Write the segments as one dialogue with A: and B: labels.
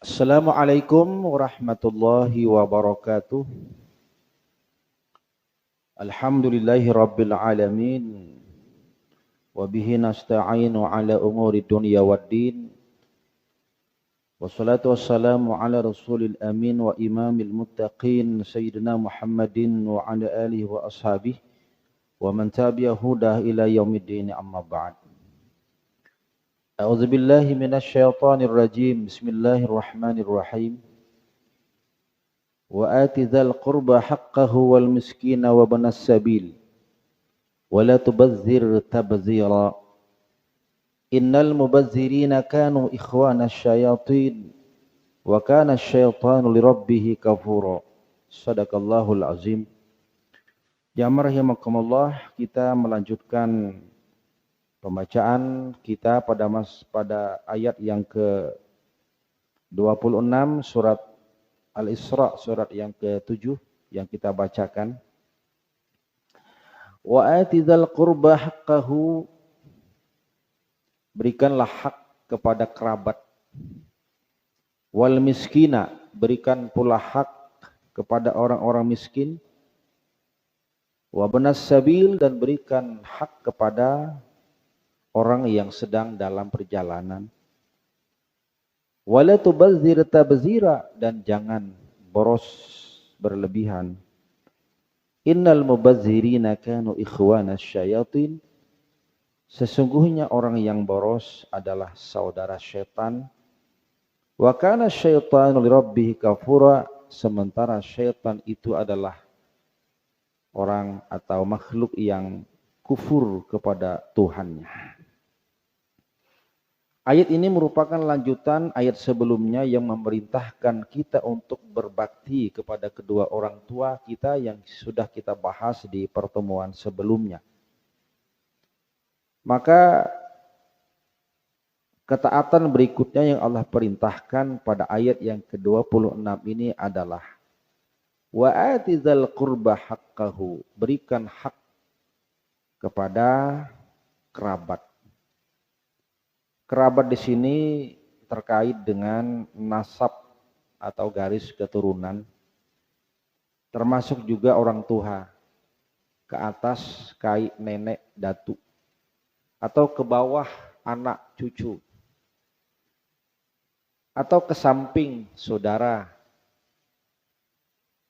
A: Assalamualaikum warahmatullahi wabarakatuh. Alhamdulillahi rabbil alamin. Wabihi nasta'inu ala umuri dunya waddin. Wassalatu wassalamu ala rasulil amin wa imamil muttaqin Sayyidina Muhammadin wa ala alihi wa ashabihi wa man tabi'a hudah ila yaumiddin amma ba'd. A'udzu billahi minasy syaithanir rajim. Bismillahirrahmanirrahim. وآت ذا القربى حقه والمسكين وابن السبيل ولا تبذر تبذيرا إن المبذرين كانوا إخوان الشياطين وكان الشيطان لربه كفورا صدق الله العظيم. Jamaah rahimakumullah, kita melanjutkan pembacaan kita pada ayat yang ke-26 surat Al-Isra, surat yang ke-7 yang kita bacakan. Wa atidzal qurba haqqahu, berikanlah hak kepada kerabat. Wal miskina, berikan pula hak kepada orang-orang miskin. Wa banas sabil, dan berikan hak kepada orang yang sedang dalam perjalanan. Wala tubazzir tabzira, dan jangan boros berlebihan. Innal mubazzirina kanu ikhwana syayatin, sesungguhnya orang yang boros adalah saudara syaitan. Wa kana syaitanu lirabbih kafura, sementara syaitan itu adalah orang atau makhluk yang kufur kepada Tuhannya. Ayat ini merupakan lanjutan ayat sebelumnya yang memerintahkan kita untuk berbakti kepada kedua orang tua kita yang sudah kita bahas di pertemuan sebelumnya. Maka ketaatan berikutnya yang Allah perintahkan pada ayat yang ke-26 ini adalah wa atizal qurba haqqahu, berikan hak kepada kerabat. Kerabat di sini terkait dengan nasab atau garis keturunan, termasuk juga orang tua, ke atas kai nenek datu, atau ke bawah anak cucu, atau ke samping saudara,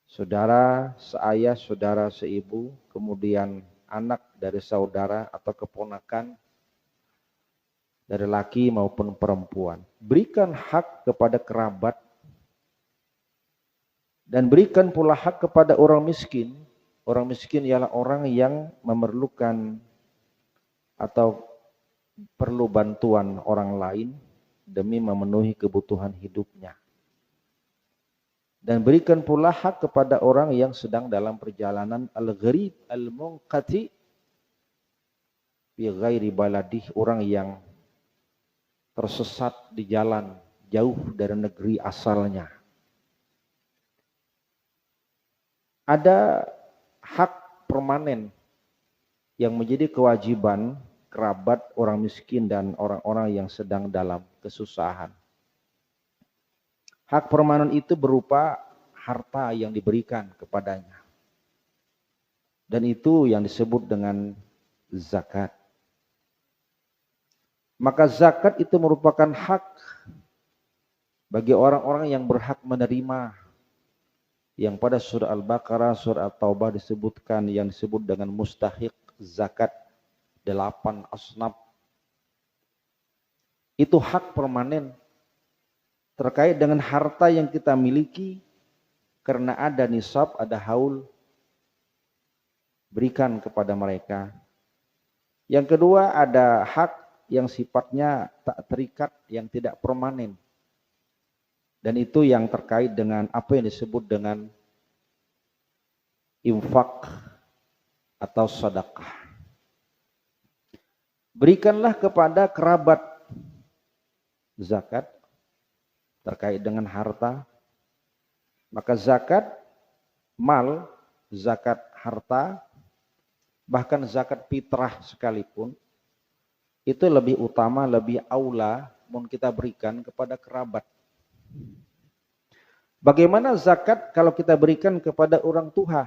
A: saudara seayah, saudara seibu, kemudian anak dari saudara atau keponakan dari laki maupun perempuan. Berikan hak kepada kerabat dan berikan pula hak kepada orang miskin. Orang miskin ialah orang yang memerlukan atau perlu bantuan orang lain demi memenuhi kebutuhan hidupnya. Dan berikan pula hak kepada orang yang sedang dalam perjalanan al-gharib al-munqati fi ghairi baladih, orang yang tersesat di jalan jauh dari negeri asalnya. Ada hak permanen yang menjadi kewajiban kerabat orang miskin dan orang-orang yang sedang dalam kesusahan. Hak permanen itu berupa harta yang diberikan kepadanya. Dan itu yang disebut dengan zakat. Maka zakat itu merupakan hak bagi orang-orang yang berhak menerima, yang pada surah Al-Baqarah, surah At-Taubah disebutkan yang disebut dengan mustahiq zakat, 8 asnaf. Itu hak permanen terkait dengan harta yang kita miliki karena ada nisab, ada haul, berikan kepada mereka. Yang kedua, ada hak yang sifatnya tak terikat, yang tidak permanen. Dan itu yang terkait dengan apa yang disebut dengan infak atau sedekah. Berikanlah kepada kerabat zakat terkait dengan harta. Maka zakat mal, zakat harta, bahkan zakat fitrah sekalipun, itu lebih utama, lebih aula kita berikan kepada kerabat. Bagaimana zakat kalau kita berikan kepada orang tua?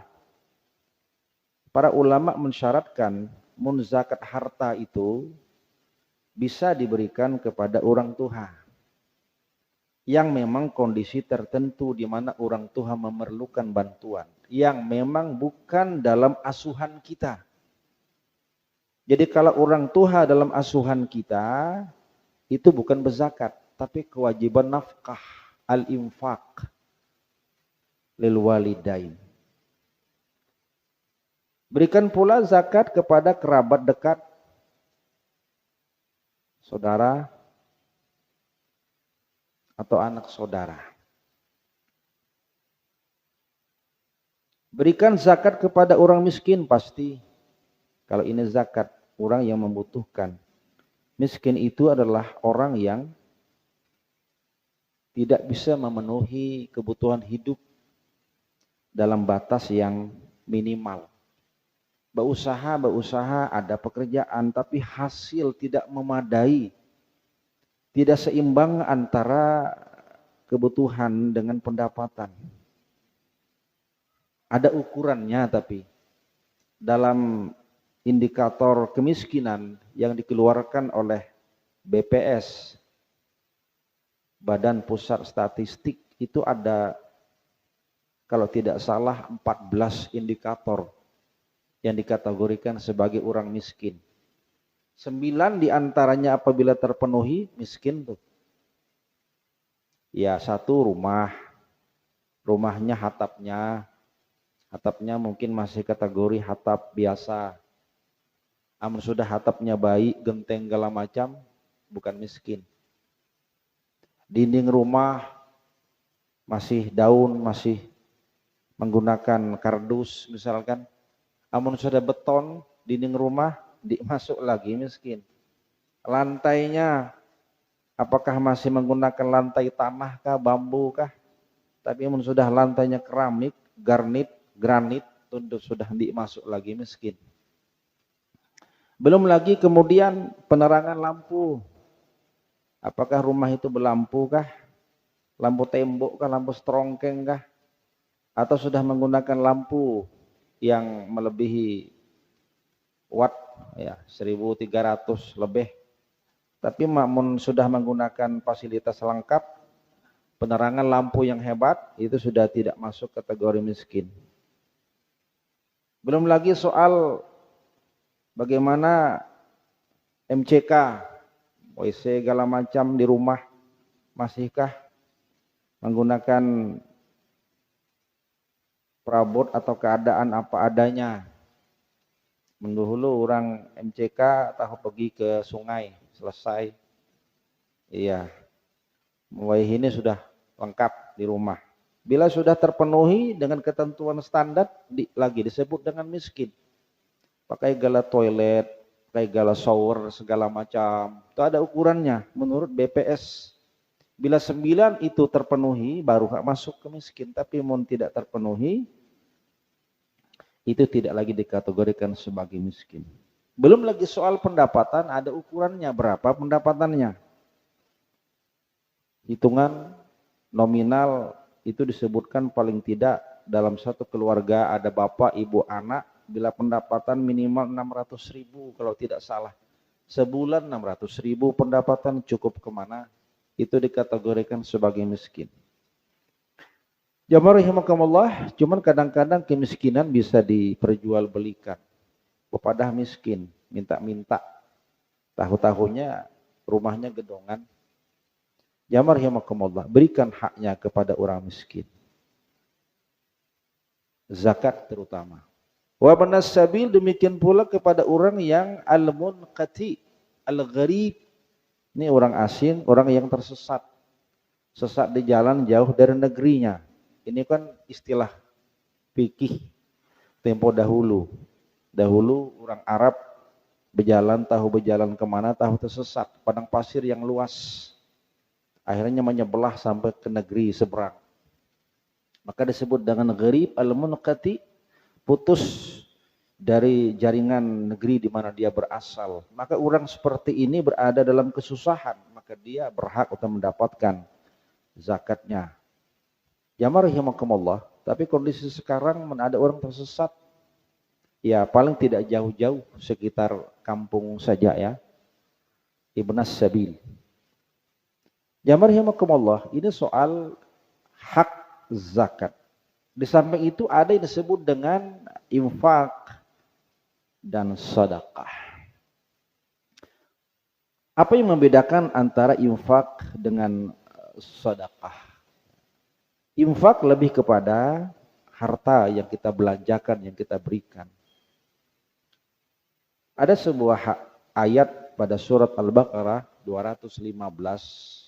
A: Para ulama mensyaratkan zakat harta itu bisa diberikan kepada orang tua yang memang kondisi tertentu di mana orang tua memerlukan bantuan, yang memang bukan dalam asuhan kita. Jadi kalau orang tua dalam asuhan kita, itu bukan berzakat, tapi kewajiban nafkah, al-infaq, lil walidain. Berikan pula zakat kepada kerabat dekat, saudara, atau anak saudara. Berikan zakat kepada orang miskin pasti. Kalau ini zakat, orang yang membutuhkan. Miskin itu adalah orang yang tidak bisa memenuhi kebutuhan hidup dalam batas yang minimal. Berusaha, ada pekerjaan, tapi hasil tidak memadai. Tidak seimbang antara kebutuhan dengan pendapatan. Ada ukurannya tapi dalam indikator kemiskinan yang dikeluarkan oleh BPS, Badan Pusat Statistik, itu ada kalau tidak salah 14 indikator yang dikategorikan sebagai orang miskin. 9 diantaranya apabila terpenuhi miskin tuh. Ya, 1 rumahnya hatapnya mungkin masih kategori hatap biasa. Amun sudah hatapnya baik, genteng segala macam, bukan miskin. Dinding rumah masih daun, masih menggunakan kardus misalkan. Amun sudah beton, dinding rumah dimasuk lagi miskin. Lantainya apakah masih menggunakan lantai tanah kah, bambu kah? Tapi amun sudah lantainya keramik, granit, tunduk sudah dimasuk lagi miskin. Belum lagi kemudian penerangan lampu. Apakah rumah itu berlampu kah? Lampu tembok kah? Lampu strongkeng kah? Atau sudah menggunakan lampu yang melebihi watt, ya 1300 lebih. Tapi makmun sudah menggunakan fasilitas lengkap, penerangan lampu yang hebat, itu sudah tidak masuk kategori miskin. Belum lagi soal bagaimana MCK, WC segala macam di rumah, masihkah menggunakan perabot atau keadaan apa adanya. Mendahulu orang MCK tahu pergi ke sungai, selesai. Iya, mulai ini sudah lengkap di rumah. Bila sudah terpenuhi dengan ketentuan standar, lagi disebut dengan miskin. Pakai gala toilet, pakai gala shower, segala macam. Itu ada ukurannya menurut BPS. Bila 9 itu terpenuhi, baru masuk ke miskin. Tapi mau tidak terpenuhi, itu tidak lagi dikategorikan sebagai miskin. Belum lagi soal pendapatan, ada ukurannya berapa pendapatannya. Hitungan nominal itu disebutkan paling tidak dalam satu keluarga ada bapak, ibu, anak, bila pendapatan minimal 600.000 kalau tidak salah. Sebulan 600.000 pendapatan cukup kemana? Itu dikategorikan sebagai miskin. Jamaah rahimakumullah, cuman kadang-kadang kemiskinan bisa diperjualbelikan. Pepadah miskin, minta-minta. Tahu-tahunya rumahnya gedongan. Jamaah rahimakumullah, berikan haknya kepada orang miskin. Zakat terutama. Wa banas sabil, demikian pula kepada orang yang al-munqati, al-gharib. Ini orang asing, orang yang tersesat. Sesat di jalan jauh dari negerinya. Ini kan istilah fikih tempo dahulu. Dahulu orang Arab berjalan kemana, tahu tersesat. Padang pasir yang luas. Akhirnya menyebelah sampai ke negeri seberang. Maka disebut dengan gharib al-munqati, putus dari jaringan negeri di mana dia berasal. Maka orang seperti ini berada dalam kesusahan, maka dia berhak untuk mendapatkan zakatnya. Jamaah rahimakumullah, tapi kondisi sekarang ada orang tersesat, ya paling tidak jauh-jauh sekitar kampung saja ya, Ibnas Sabil. Jamaah rahimakumullah, ini soal hak zakat. Di samping itu ada yang disebut dengan infak dan sedekah. Apa yang membedakan antara infak dengan sedekah? Infak lebih kepada harta yang kita belanjakan, yang kita berikan. Ada sebuah ayat pada surat Al-Baqarah 215.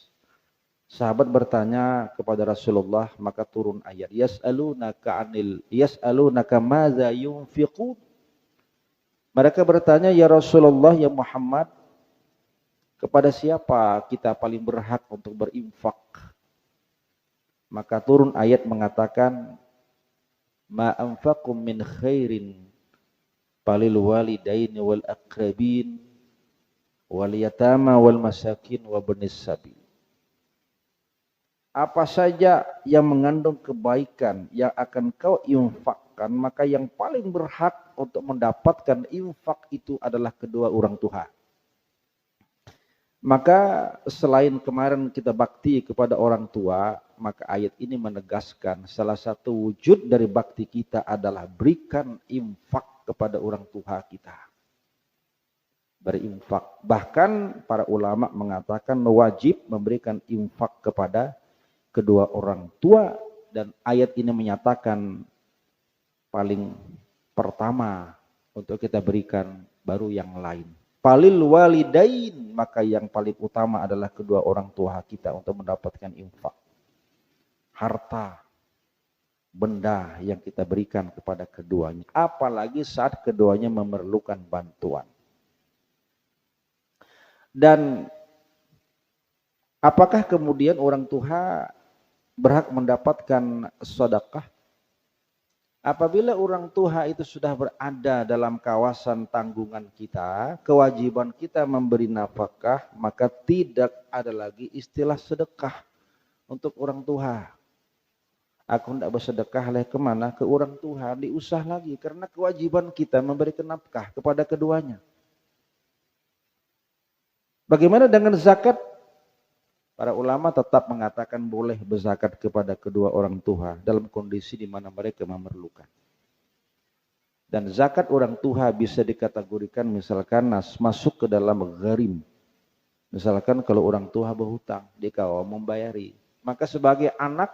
A: Sahabat bertanya kepada Rasulullah, maka turun ayat yas'alunaka madza yunfiqun. Mereka bertanya, ya Rasulullah, ya Muhammad, kepada siapa kita paling berhak untuk berinfak? Maka turun ayat mengatakan, ma anfaqum min khairin falil walidaini wal aqrabin wal yatama wal masakin wa ibnis sabil. Apa saja yang mengandung kebaikan yang akan kau infakkan, maka yang paling berhak untuk mendapatkan infak itu adalah kedua orang tua. Maka selain kemarin kita bakti kepada orang tua, maka ayat ini menegaskan salah satu wujud dari bakti kita adalah berikan infak kepada orang tua kita. Berinfak. Bahkan para ulama mengatakan wajib memberikan infak kepada kedua orang tua, dan ayat ini menyatakan paling pertama untuk kita berikan baru yang lain. Falil walidain, maka yang paling utama adalah kedua orang tua kita untuk mendapatkan infak. Harta, benda yang kita berikan kepada keduanya, apalagi saat keduanya memerlukan bantuan. Dan apakah kemudian orang tua berhak mendapatkan sedekah? Apabila orang tua itu sudah berada dalam kawasan tanggungan kita, kewajiban kita memberi nafkah, maka tidak ada lagi istilah sedekah untuk orang tua. Aku tidak bersedekah kemana? Ke orang tua, diusah lagi, karena kewajiban kita memberikan nafkah kepada keduanya. Bagaimana dengan zakat? Para ulama tetap mengatakan boleh berzakat kepada kedua orang tua dalam kondisi di mana mereka memerlukan. Dan zakat orang tua bisa dikategorikan misalkan masuk ke dalam gharim. Misalkan kalau orang tua berhutang, dia kau membayari, maka sebagai anak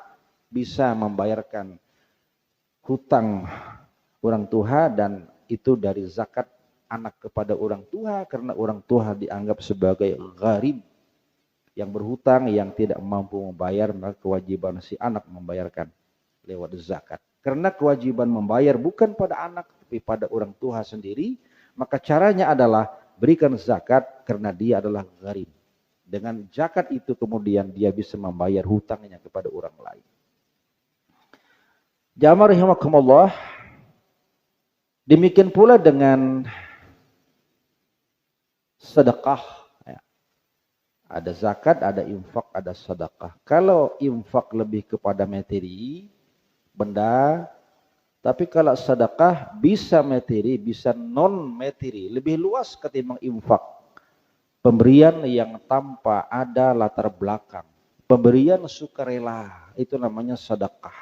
A: bisa membayarkan hutang orang tua, dan itu dari zakat anak kepada orang tua, karena orang tua dianggap sebagai gharim, yang berhutang, yang tidak mampu membayar, maka kewajiban si anak membayarkan lewat zakat. Karena kewajiban membayar bukan pada anak, tapi pada orang tua sendiri, maka caranya adalah berikan zakat karena dia adalah gharib. Dengan zakat itu kemudian dia bisa membayar hutangnya kepada orang lain. Jamaah rahimakumullah, demikian pula dengan sedekah. Ada zakat, ada infak, ada sedekah. Kalau infak lebih kepada materi, benda, tapi kalau sedekah bisa materi, bisa non materi, lebih luas ketimbang infak. Pemberian yang tanpa ada latar belakang, pemberian sukarela, itu namanya sedekah.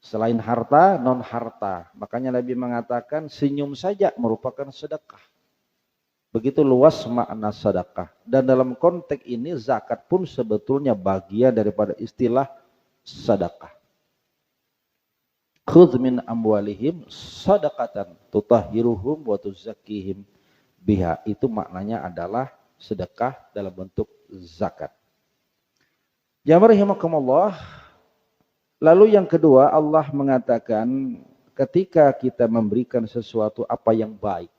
A: Selain harta, non harta. Makanya Nabi mengatakan senyum saja merupakan sedekah. Begitu luas makna sedekah. Dan dalam konteks ini zakat pun sebetulnya bagian daripada istilah sedekah. Khudz min amwalihim sadaqatan tutahhiruhum wa tuzakkihim biha. Itu maknanya adalah sedekah dalam bentuk zakat. Jamaah rahimakumullah. Lalu yang kedua, Allah mengatakan ketika kita memberikan sesuatu apa yang baik,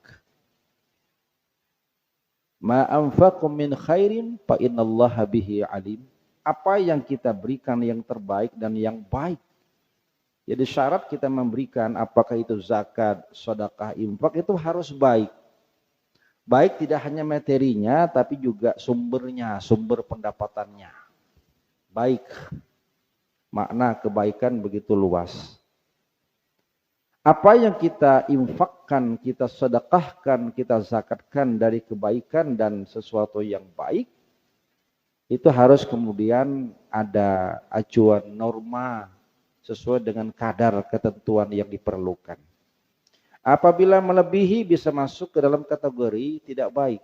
A: ma anfaqum min khairin fa innallaha bihi alim. Apa yang kita berikan yang terbaik dan yang baik. Jadi syarat kita memberikan, apakah itu zakat, sedekah, infak, itu harus baik. Baik tidak hanya materinya, tapi juga sumbernya, sumber pendapatannya. Baik. Makna kebaikan begitu luas. Apa yang kita infakkan, kita sedekahkan, kita zakatkan dari kebaikan dan sesuatu yang baik, itu harus kemudian ada acuan norma sesuai dengan kadar ketentuan yang diperlukan. Apabila melebihi bisa masuk ke dalam kategori tidak baik.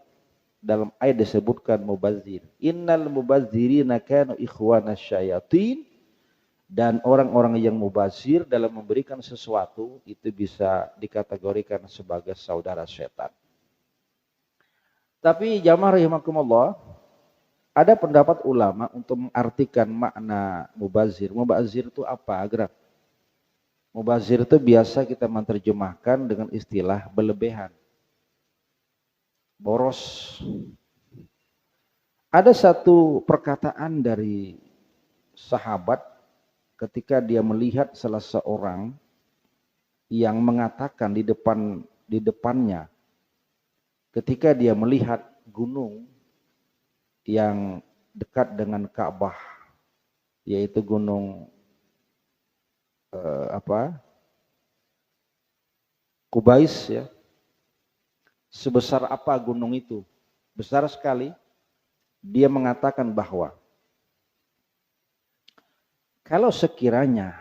A: Dalam ayat disebutkan mubazir. Innal mubazirina kanu ikhwana syayatin. Dan orang-orang yang mubazir dalam memberikan sesuatu itu bisa dikategorikan sebagai saudara setan. Tapi jamaah rahimakumullah, ada pendapat ulama untuk mengartikan makna mubazir. Mubazir itu apa? Agar mubazir itu biasa kita menerjemahkan dengan istilah berlebihan, boros. Ada satu perkataan dari sahabat ketika dia melihat salah seorang yang mengatakan di depannya ketika dia melihat gunung yang dekat dengan Ka'bah, yaitu gunung Kubais ya. Sebesar apa gunung itu? Besar sekali. Dia mengatakan bahwa kalau sekiranya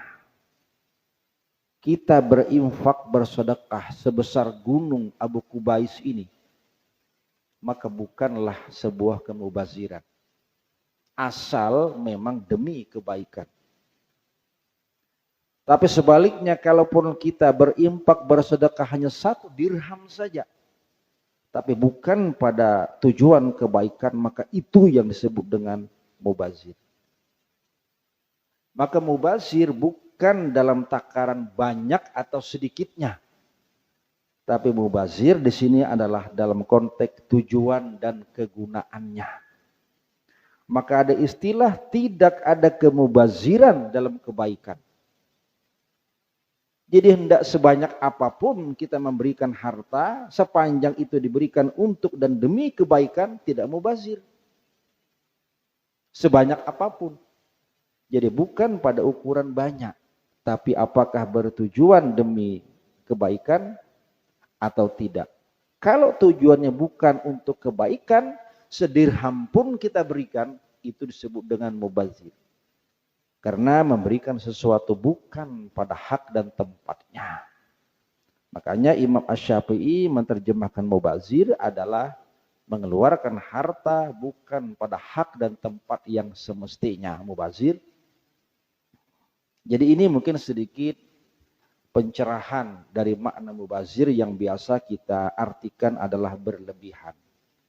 A: kita berinfak bersedekah sebesar gunung Abu Kubais ini, maka bukanlah sebuah kemubaziran. Asal memang demi kebaikan. Tapi sebaliknya kalaupun kita berinfak bersedekah hanya 1 dirham saja, tapi bukan pada tujuan kebaikan, maka itu yang disebut dengan mubazir. Maka mubazir bukan dalam takaran banyak atau sedikitnya. Tapi mubazir di sini adalah dalam konteks tujuan dan kegunaannya. Maka ada istilah tidak ada kemubaziran dalam kebaikan. Jadi hendak sebanyak apapun kita memberikan harta, sepanjang itu diberikan untuk dan demi kebaikan, tidak mubazir. Sebanyak apapun. Jadi bukan pada ukuran banyak, tapi apakah bertujuan demi kebaikan atau tidak. Kalau tujuannya bukan untuk kebaikan, sedirham pun kita berikan, itu disebut dengan mubazir. Karena memberikan sesuatu bukan pada hak dan tempatnya. Makanya Imam Asy-Syafi'i menerjemahkan mubazir adalah mengeluarkan harta bukan pada hak dan tempat yang semestinya. Mubazir. Jadi ini mungkin sedikit pencerahan dari makna mubazir yang biasa kita artikan adalah berlebihan.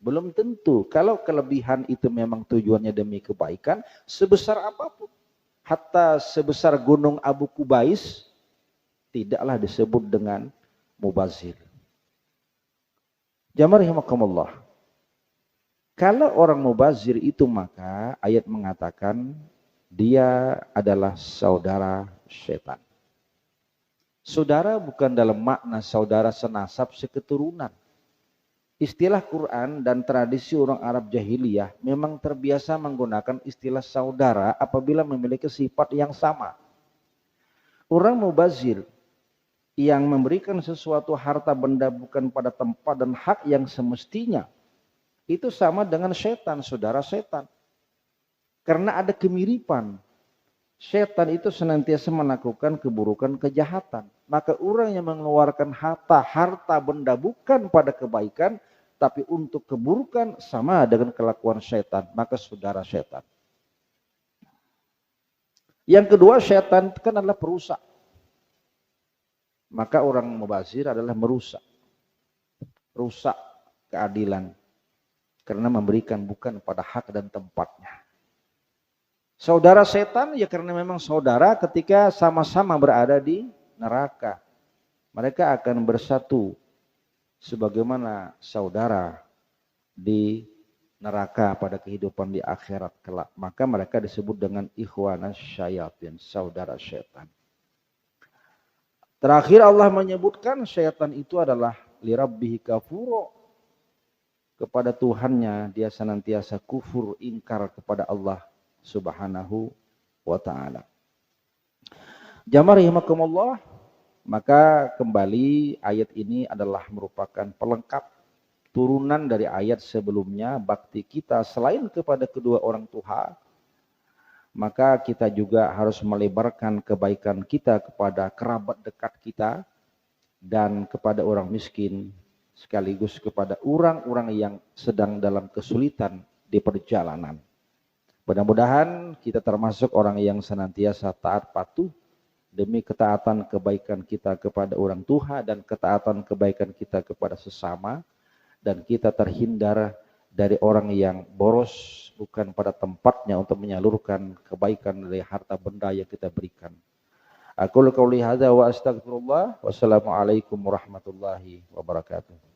A: Belum tentu kalau kelebihan itu memang tujuannya demi kebaikan, sebesar apapun. Hatta sebesar gunung Abu Kubais tidaklah disebut dengan mubazir. Jamaah rahimakumullah. Kalau orang mubazir itu maka ayat mengatakan dia adalah saudara setan. Saudara bukan dalam makna saudara senasab seketurunan. Istilah Quran dan tradisi orang Arab jahiliyah memang terbiasa menggunakan istilah saudara apabila memiliki sifat yang sama. Orang mubazir yang memberikan sesuatu harta benda bukan pada tempat dan hak yang semestinya, itu sama dengan setan, saudara setan. Karena ada kemiripan. Setan itu senantiasa melakukan keburukan, kejahatan. Maka orang yang mengeluarkan harta benda bukan pada kebaikan, tapi untuk keburukan sama dengan kelakuan setan. Maka saudara setan. Yang kedua, setan kan adalah perusak. Maka orang mubazir adalah merusak. Rusak keadilan. Karena memberikan bukan pada hak dan tempatnya. Saudara setan ya karena memang saudara ketika sama-sama berada di neraka. Mereka akan bersatu sebagaimana saudara di neraka pada kehidupan di akhirat kelak. Maka mereka disebut dengan ikhwanas syayatin, saudara setan. Terakhir Allah menyebutkan syaitan itu adalah lirabbihi kafuro. Kepada Tuhannya dia senantiasa kufur, ingkar kepada Allah Subhanahu wa ta'ala. Jamaah rahimakumullah, maka kembali ayat ini adalah merupakan pelengkap turunan dari ayat sebelumnya. Bakti kita selain kepada kedua orang tua, maka kita juga harus melebarkan kebaikan kita kepada kerabat dekat kita dan kepada orang miskin, sekaligus kepada orang-orang yang sedang dalam kesulitan di perjalanan. Mudah-mudahan kita termasuk orang yang senantiasa taat patuh demi ketaatan kebaikan kita kepada orang tua dan ketaatan kebaikan kita kepada sesama, dan kita terhindar dari orang yang boros bukan pada tempatnya untuk menyalurkan kebaikan dari harta benda yang kita berikan. Aku qauli hadza wa astaghfirullah. Wassalamualaikum warahmatullahi wabarakatuh.